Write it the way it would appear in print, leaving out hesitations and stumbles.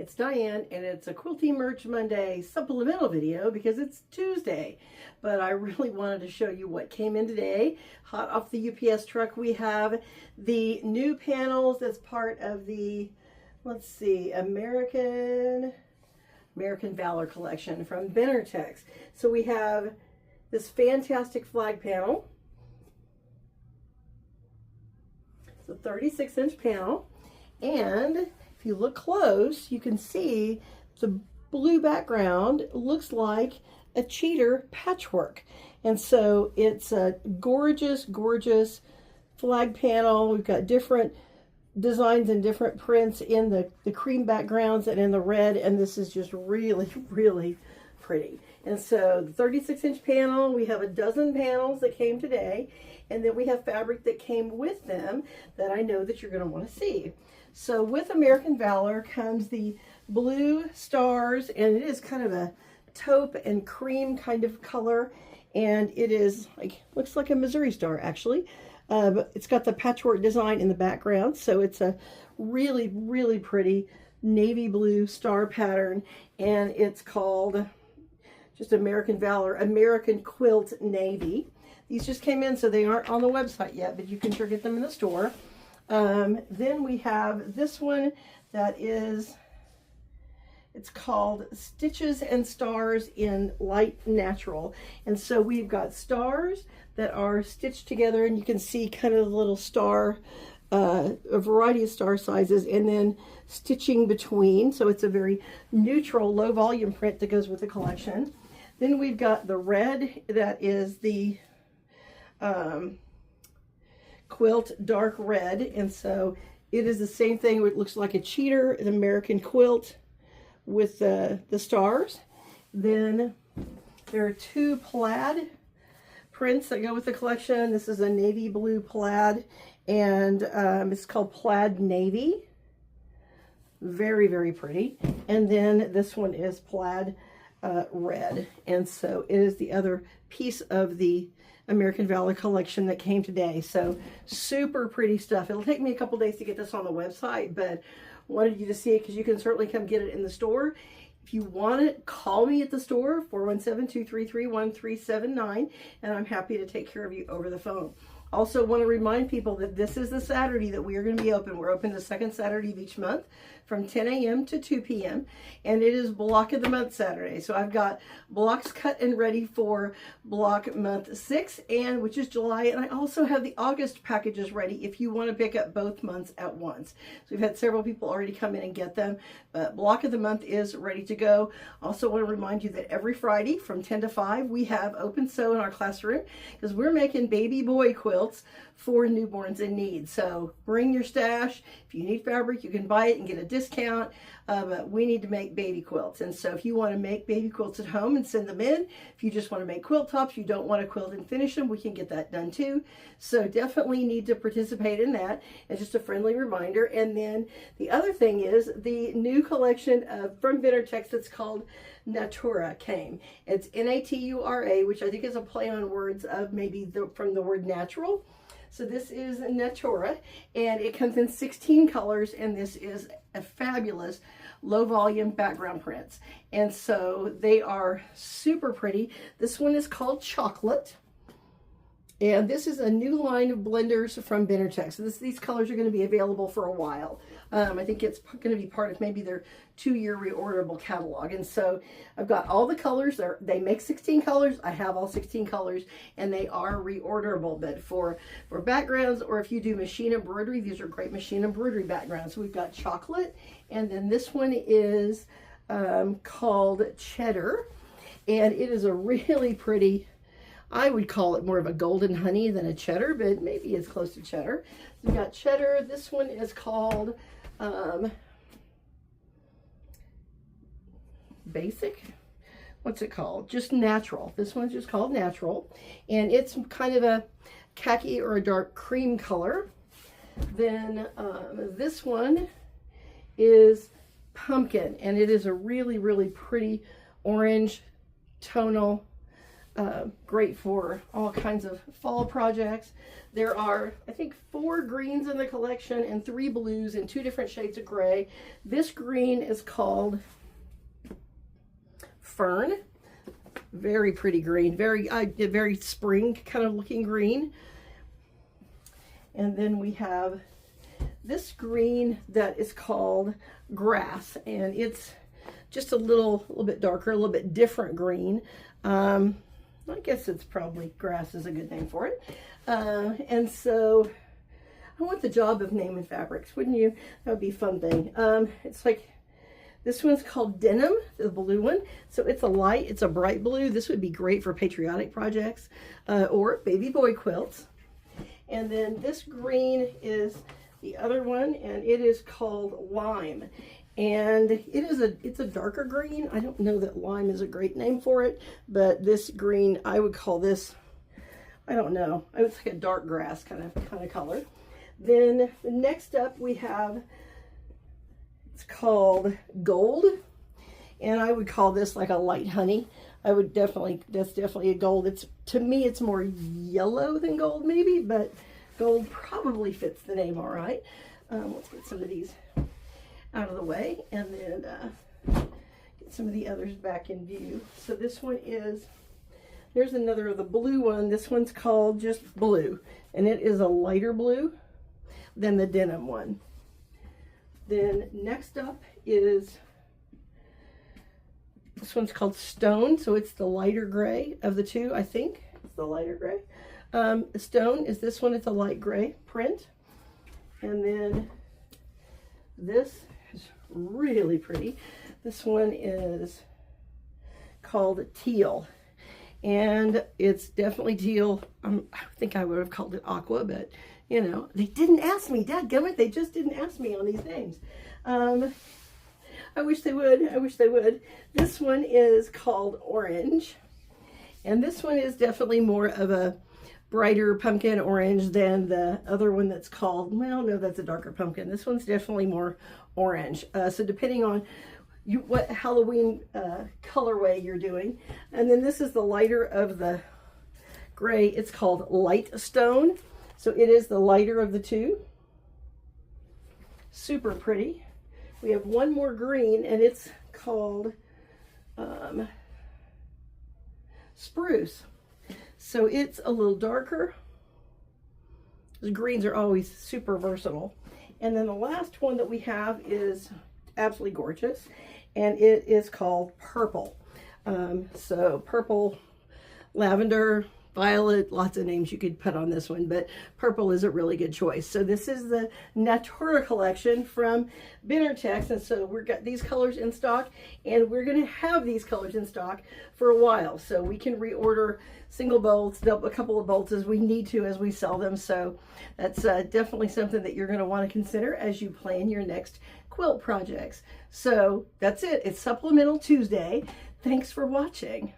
It's Diane, and it's a Quilty Merch Monday supplemental video because it's Tuesday. But I really wanted to show you what came in today. Hot off the UPS truck, we have the new panels that's part of the, let's see, American Valor collection from Benartex. So we have this fantastic flag panel. It's a 36-inch panel, and if you look close, you can see the blue background looks like a cheater patchwork. And so it's a gorgeous, gorgeous flag panel. We've got different designs and different prints in the cream backgrounds and in the red, and this is just really, really pretty. And so the 36-inch panel, we have a dozen panels that came today, and then we have fabric that came with them that I know that you're going to want to see. So with American Valor comes the blue stars, and it is kind of a taupe and cream kind of color, and it is like, looks like a Missouri star actually. But it's got the patchwork design in the background, so it's a really, really pretty navy blue star pattern, and it's called just American Valor American Quilt Navy. These just came in, so they aren't on the website yet, but you can sure get them in the store. Then we have this one that is, it's called Stitches and Stars in Light Natural. And so we've got stars that are stitched together, and you can see kind of a little star, a variety of star sizes, and then stitching between. So it's a very neutral, low volume print that goes with the collection. Then we've got the red that is the quilt dark red, and so it is the same thing. It looks like a cheater, an American quilt with the stars. Then there are two plaid prints that go with the collection. This is a navy blue plaid, and it's called Plaid Navy. Very, very pretty. And then this one is plaid red, and so it is the other piece of the American Valor collection that came today. So super pretty stuff. It'll take me a couple days to get this on the website, but wanted you to see it because you can certainly come get it in the store. If you want it, call me at the store, 417-233-1379, and I'm happy to take care of you over the phone. Also want to remind people that this is the Saturday that we are going to be open. We're open the second Saturday of each month from 10 a.m. to 2 p.m. and it is block of the month Saturday. So I've got blocks cut and ready for block month 6, and which is July, and I also have the August packages ready if you want to pick up both months at once. So we've had several people already come in and get them, but block of the month is ready to go. Also want to remind you that every Friday from 10 to 5 we have open sew in our classroom because we're making baby boy quilts for newborns in need. So bring your stash. If you need fabric, you can buy it and get a discount. We need to make baby quilts, and so if you want to make baby quilts at home and send them in, if you just want to make quilt tops, you don't want to quilt and finish them, we can get that done too. So definitely need to participate in that. It's just a friendly reminder. And then the other thing is the new collection from Benartex that's called Natura came. It's N-A-T-U-R-A, which I think is a play on words of maybe from the word natural. So this is Natura, and it comes in 16 colors, and this is a fabulous low volume background prints. And so they are super pretty. This one is called Chocolate. And this is a new line of blenders from Benartex. So these colors are going to be available for a while. I think it's going to be part of maybe their 2-year reorderable catalog. And so I've got all the colors. They make 16 colors. I have all 16 colors, and they are reorderable. But for backgrounds, or if you do machine embroidery, these are great machine embroidery backgrounds. So we've got Chocolate, and then this one is called Cheddar, and it is a really pretty, I would call it more of a golden honey than a cheddar, but maybe it's close to cheddar. We've got Cheddar. This one is called Basic. What's it called? Just Natural. This one's just called Natural, and it's kind of a khaki or a dark cream color. Then this one is Pumpkin, and it is a really, really pretty orange tonal great for all kinds of fall projects. There are, I think, 4 greens in the collection and 3 blues and 2 different shades of gray. This green is called Fern. Very pretty green, very spring kind of looking green. And then we have this green that is called Grass, and it's just a little bit darker, a little bit different green. I guess it's probably grass is a good name for it. And so I want the job of naming fabrics, wouldn't you? That would be a fun thing. It's like, this one's called Denim, the blue one. So it's a bright blue. This would be great for patriotic projects or baby boy quilts. And then this green is the other one, and it is called Lime. And it's a darker green. I don't know that lime is a great name for it, but this green, I would call this, I don't know, it's like a dark grass kind of color. Then next up we have, it's called Gold, and I would call this like a light honey. That's definitely a gold. To me, it's more yellow than gold maybe, but gold probably fits the name all right. Let's get some of these out of the way, and then get some of the others back in view. So this one is, there's another of the blue one. This one's called just Blue, and it is a lighter blue than the denim one. Then next up is, this one's called Stone, so it's the lighter gray of the two, I think. It's the lighter gray. Stone is this one, it's a light gray print. And then this is really pretty. This one is called Teal, and it's definitely teal. I think I would have called it aqua, but you know, they didn't ask me. Dadgummit, they just didn't ask me on these names. I wish they would. This one is called Orange, and this one is definitely more of a brighter pumpkin orange than the other one that's called, well, no, that's a darker pumpkin. This one's definitely more orange. So depending on what Halloween colorway you're doing. And then this is the lighter of the gray. It's called Light Stone. So it is the lighter of the two. Super pretty. We have one more green, and it's called Spruce. So it's a little darker. The greens are always super versatile. And then the last one that we have is absolutely gorgeous, and it is called Purple. So purple, lavender, violet, lots of names you could put on this one, but purple is a really good choice. So this is the Natura collection from Benartex, and so we've got these colors in stock, and we're going to have these colors in stock for a while, so we can reorder single bolts, a couple of bolts as we need to as we sell them. So that's definitely something that you're going to want to consider as you plan your next quilt projects. So that's it. It's Supplemental Tuesday. Thanks for watching.